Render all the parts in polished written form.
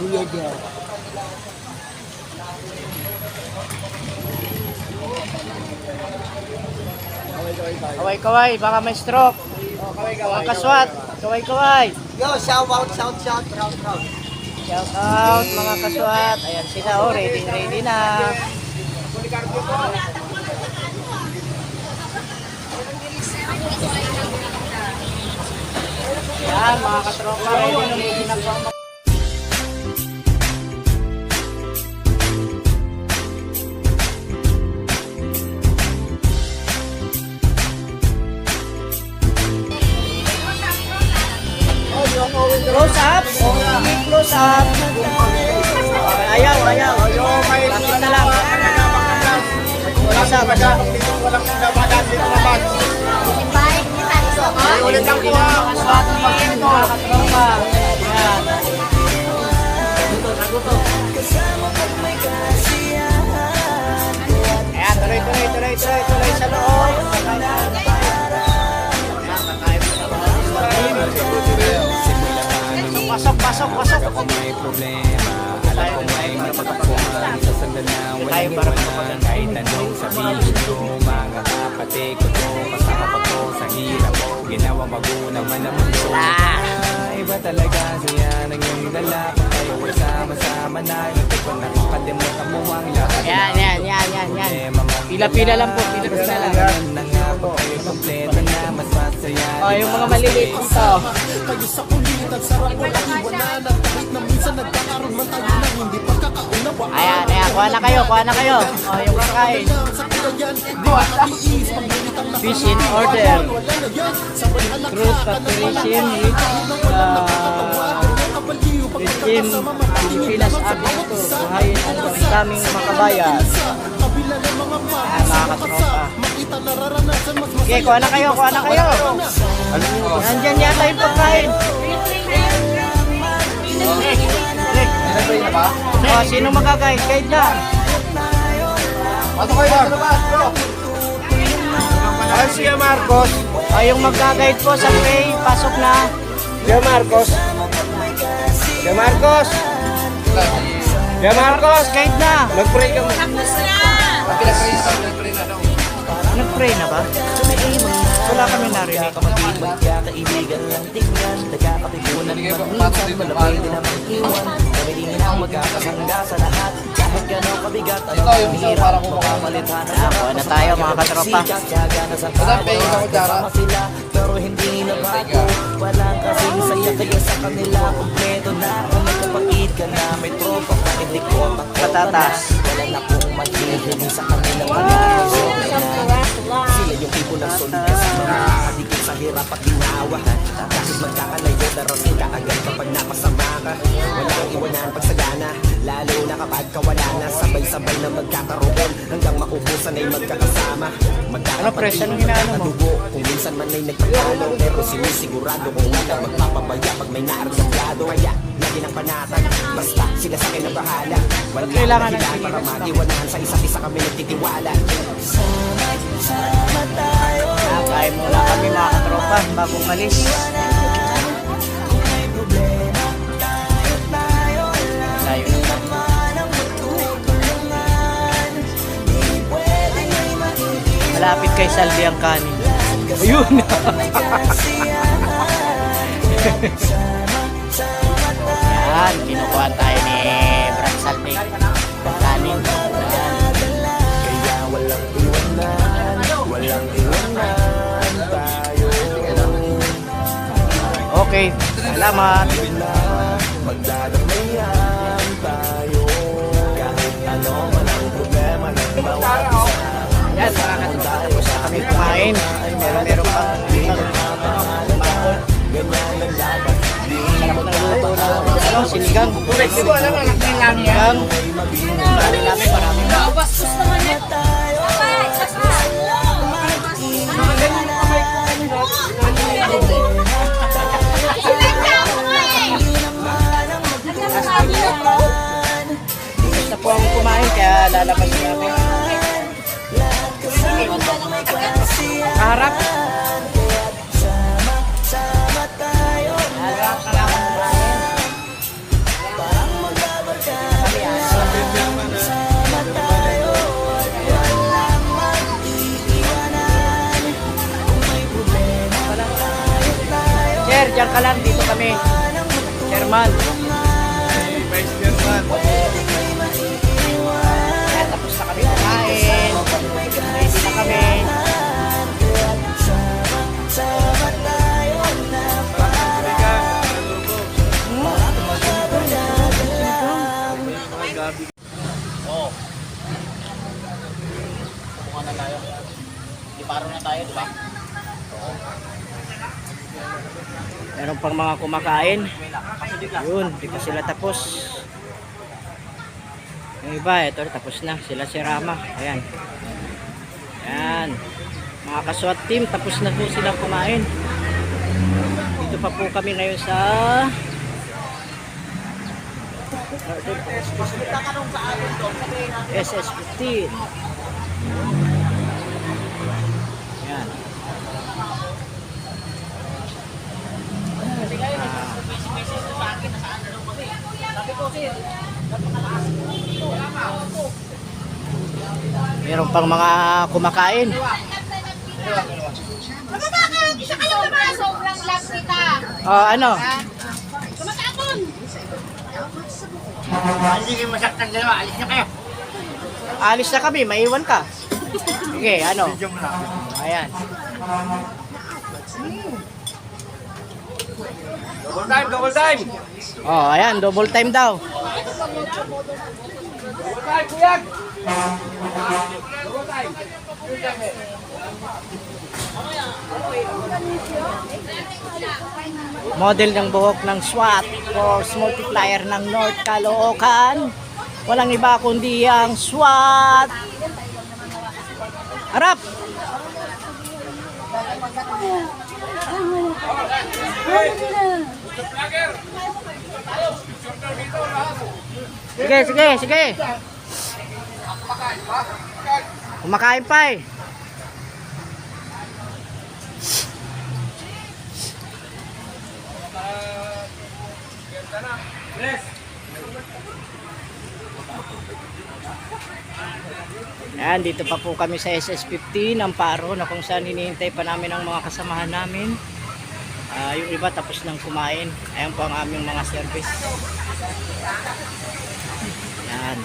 Buyag niya. Kaway-kaway, baka may stroke. Mga kaswat, kaway-kaway. Yo, shout out. Shout Shout out mga kaswat. Ayan sila, oh, ready na. Ayan, mga katropa, ready na po. Close up. Close up. Ayaw. Plastic na lang. Close up. Walang dapat dito naman. Ulit lang po ha. Mga katropa. Ayan. Ayan, tuloy sa loob. Pasok. Ako may problema, alam ko may mapagpakuhan sa sandalang walang iwanan. Kahit anong sabihin nyo, mga kapatid ko to, kasama ko to sa hirap. Ginawa magunang man ang mundo. Iba talaga siya ng iyong dala. Kung tayo ay sama-sama na, hindi ko nakakalimutan mo ang lahat. Yan. Pila-pila lang po, pila-pila lang. Nangako kayo kompleto na, mas masaya. Oh, yung mga maliliit dito. Kayo sa kulit at sarap ko lang iwanan. At kahit na minsan nagkakaroon man tayo ng hindi pagkakaunawa. Ayan, kuha na kayo. Oh, yung kakain. Fish in order. Fruit Patrician Regime Pilipinas Agriculture. Buhayin ang daming makabayan. Ayan, mga katropa. Okay, kuha na kayo. Nandyan yata yung pagkain. Oh, sino magagayad? Guide na. Pasok kayo ba? Ay, siya Marcos. Ay, yung magagayad po sa pay, pasok na. Siya Marcos, guide na. Nag-pray ka mo. Nag-pray na ba? Wala kami narinig. Kaibigan lang tignan, nagkakatipunan magminsan, malabay din ang mag-iwan. Kami din ang magkakasangga sa lahat. Kahit gano'ng kabigat, anong hirap makamalit Kuha na tayo mga katropa. Pero hindi na bago, walang kasing saya. Kaya sa kanila, kompleto na. Kung may kapatid ka na, may tropa ka, hindi ko Patatas. wala na kong maghihiling sa kanilang pag-iisip. Sila yung tipo ng solid sa mga kadikit sa hirap at ginawa. Kahit magkakalayo, darating ka agad kapag napasama ka. Walang iwanan pagsagana, lalo na kapag kawala na. Sabay-sabay na magkakaroon hanggang maubusan ay magkakasama. Ano press? Anong hinaano mo? Kung minsan man ay nagpatalo, pero sinisigurado kung hanggang magpapabaya pag may naargablado. Kaya lagi ng panatag, basta sila sa akin ang bahala. Walang Kailangan ng dahilan para mag-iwanan, sa isa't isa kami nagtitiwala. Kain muna kami mga katropa bagong malis. Layo na. Malapit kay Salvi ang kanin. Ayun! Yan, kinukuha tayo ni Brad Salvi. Kanin. Kaya walang iwanan tayo. Okay, salamat. Magdadamayan tayo. Kahit ano man ang problema ng bawat isa. Yan, mga katropa, tapos na kami kumain. Meron pang Ganyan ang dapat. sinigang. Sinigang. Bali namin maraming. Basta po ang kumain kaya lalabas namin. Harap. Harap na lang kumain. dyan ka lang, dito kami. Chairman. Vice Chairman. Ayan, tapos na kami kumain. Ready na kami. Meron pang mga kumakain. Yun, di pa sila tapos. Yung iba, ito tapos na. Sila si Rama. Ayan. Ayan. Mga kaswat team, tapos na po sila kumain. Dito pa po kami ngayon sa SS15. Ayan. Meron pang mga kumakain. Isa kayo na mga sobrang love kita. Ano? Kumakapon! Alis na kami, maiwan ka. Sige, ano? Ayan. Double time, double time. Ayan, double time daw. Double time, kuyag. Double time. Model ng buhok ng SWAT Force Multiplier ng North Caloocan. Walang iba kundi ang SWAT. Harap! Sige, sige, sige. Kumakain pa eh. Yan, dito pa po kami sa SS15 ng Paro na kung saan hinihintay pa namin ang mga kasamahan namin. Yung iba tapos nang kumain. Ayan po ang aming mga service. Yan.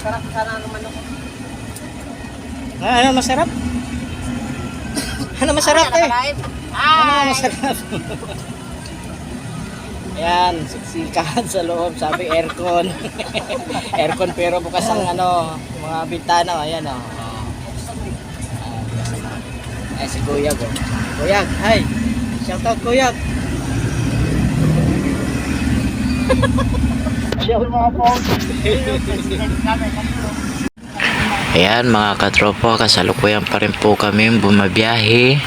Sarap sana naman ako. Ano masarap? Ano masarap eh? Ano masarap? Ayan, siksikan sa loob, sabi aircon. Aircon pero bukas ang ano, mga bintana, ayan o. Ayan si Kuyag o. Kuyag, hi! Shout out Kuyag! Ayan mga katropa, kasalukuyan pa rin po kami bumabiyahe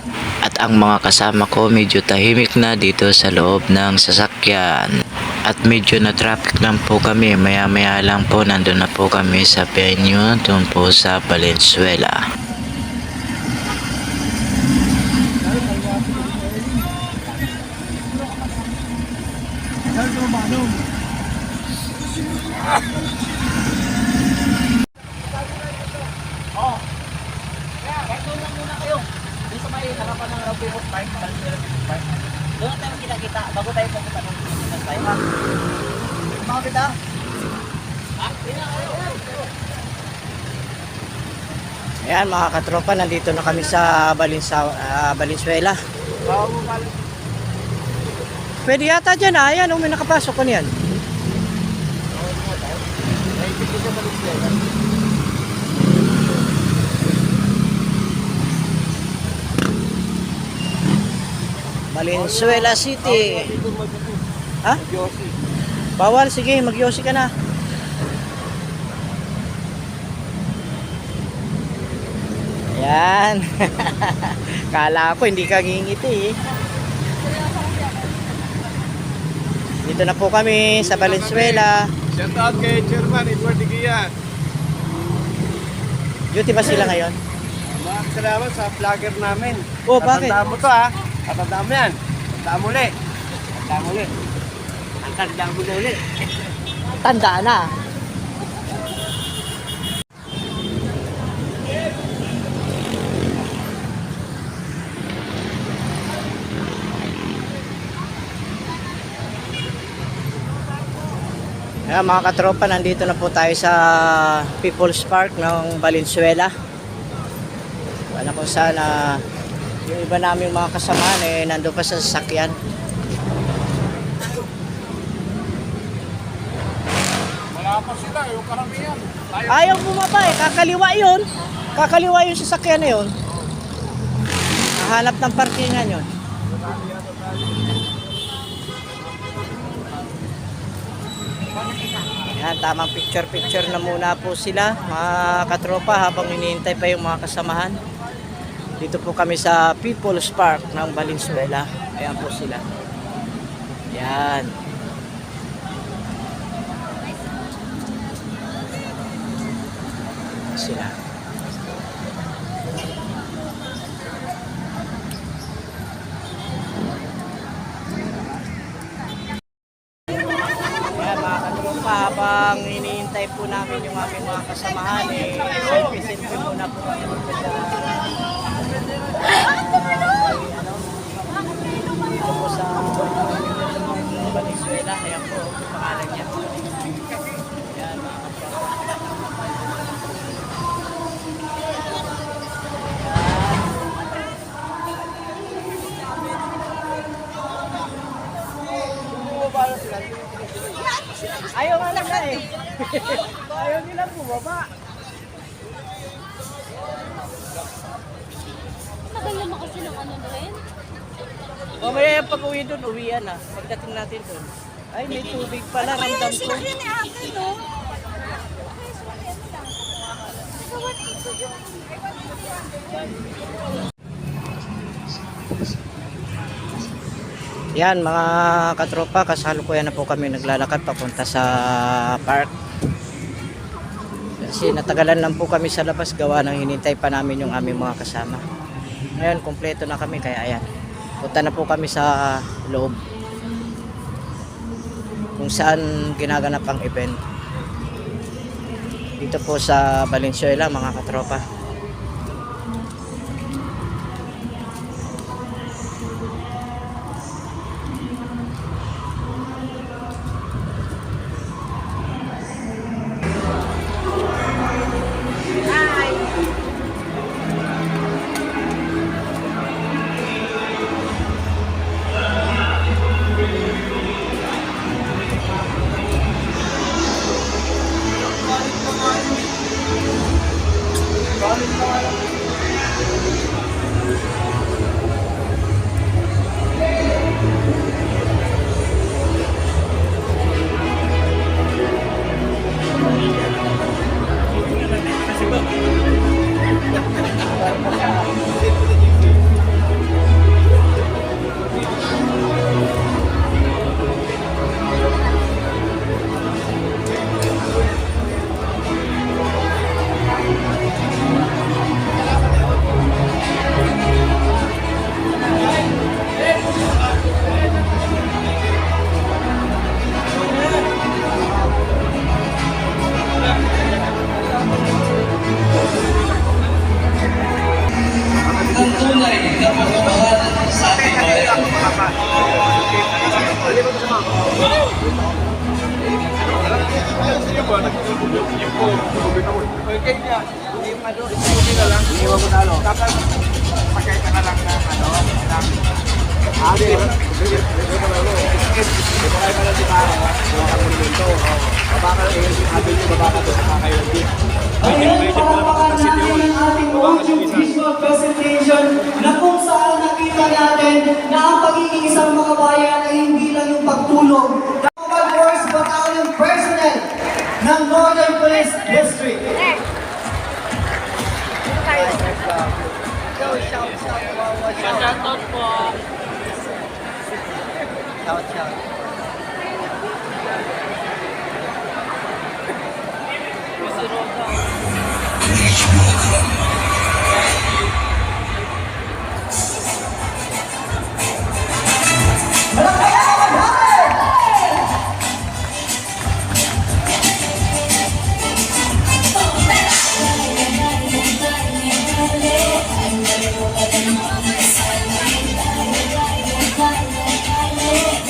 at ang mga kasama ko medyo tahimik na dito sa loob ng sasakyan at medyo na traffic lang po kami, maya maya lang po nandun na po kami sa venue doon po sa Valenzuela. Doon tayo kita-kita bago tayo pumunta ng tayo. Mga kita. Ayan mga katropa, nandito na kami sa Valenzuela. Pwede yata dyan ayan, may nakapasok ko niyan. Valenzuela City. Ha? Bawal, sige, mag-yosi ka na. Ayan. Kala ko hindi ka ngingiti eh. Dito na po kami sa Valenzuela. Shout out kay Chairman Edward Digian. Duty ba sila ngayon? Maraming salamat sa vlogger namin. Oh, bakit? Tatandaan mo to ha. Tatandaan mo yan. Tandaan mo ulit. Tandaan mo ulit. Tandaan mo ulit. Tanda na. Mga katropa, nandito na po tayo sa People's Park ng Valenzuela. Ano kung saan yung iba naming mga kasamahan nandun pa sa sasakyan. Wala pa sila, yung karamihan. Ayaw bumaba kakaliwa yun. Kakaliwa yung sasakyan na yun. Nahanap ng parkingan yun. Yan, tamang picture na muna po sila mga katropa habang hinihintay pa yung mga kasamahan. Dito po kami sa People's Park ng Valenzuela. Ayan po sila. Yan. Sila. Habang iniintay po namin yung aming mga kasamahan selfie muna po kami po sa Valenzuela. Ayan po yung pangalan niya. Ayan mga ayaw nga lang ayaw nila bumaba. Tagal naman kasi ng ano rin. Mamaya pag uwi doon, uwian na. Pagdating natin doon. Ay, may tubig pala. Ramdam ko. Sinakyan ni Ate, no? Yan mga katropa, kasalukuyan na po kami naglalakad papunta sa park. Kasi natagalan lang po kami sa labas gawa ng hinintay pa namin yung aming mga kasama. Ngayon, kompleto na kami kaya ayan. Punta na po kami sa loob. Kung saan ginaganap ang event. Dito po sa Valenzuela mga katropa. Presentation na kung saan nakita natin na ang pagiging isang mga bayan ay hindi lang yung pagtulong. Local Force Battalion personnel ng Northern Police District.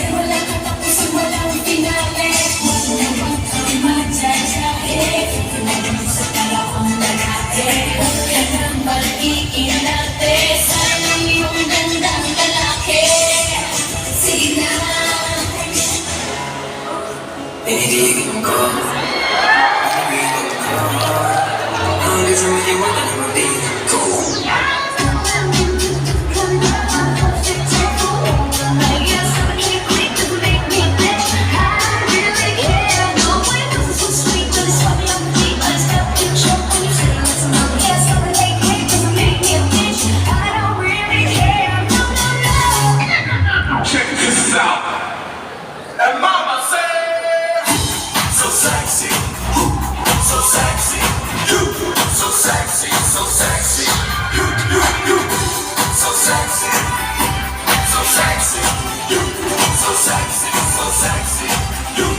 Walang katapos, walang finale. Check this out. And mama said, so sexy, so sexy, you, so sexy, so sexy, you, so sexy, so sexy, you, so sexy, so sexy, you.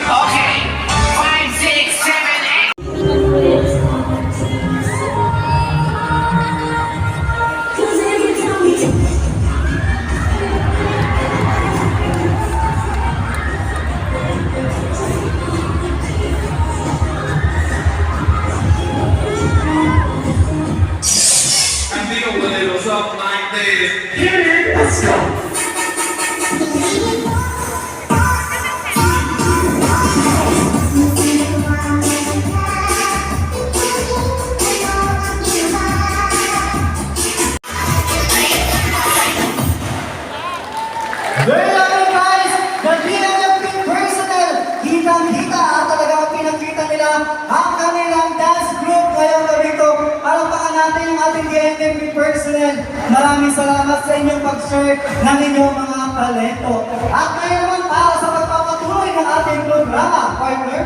Okay, 5, 6, 7, 8. I feel when it was up like this. Let's go. Very lovely guys! The DNFP personnel, kitang-kita at talagang pinakita nila ang kanilang dance group ngayong gabi ko. Palakpakan natin yung ating DNFP personnel. Maraming salamat sa inyong pag-share ng inyong mga talento. At ngayon naman para sa pagpapatuloy ng ating programa, partner,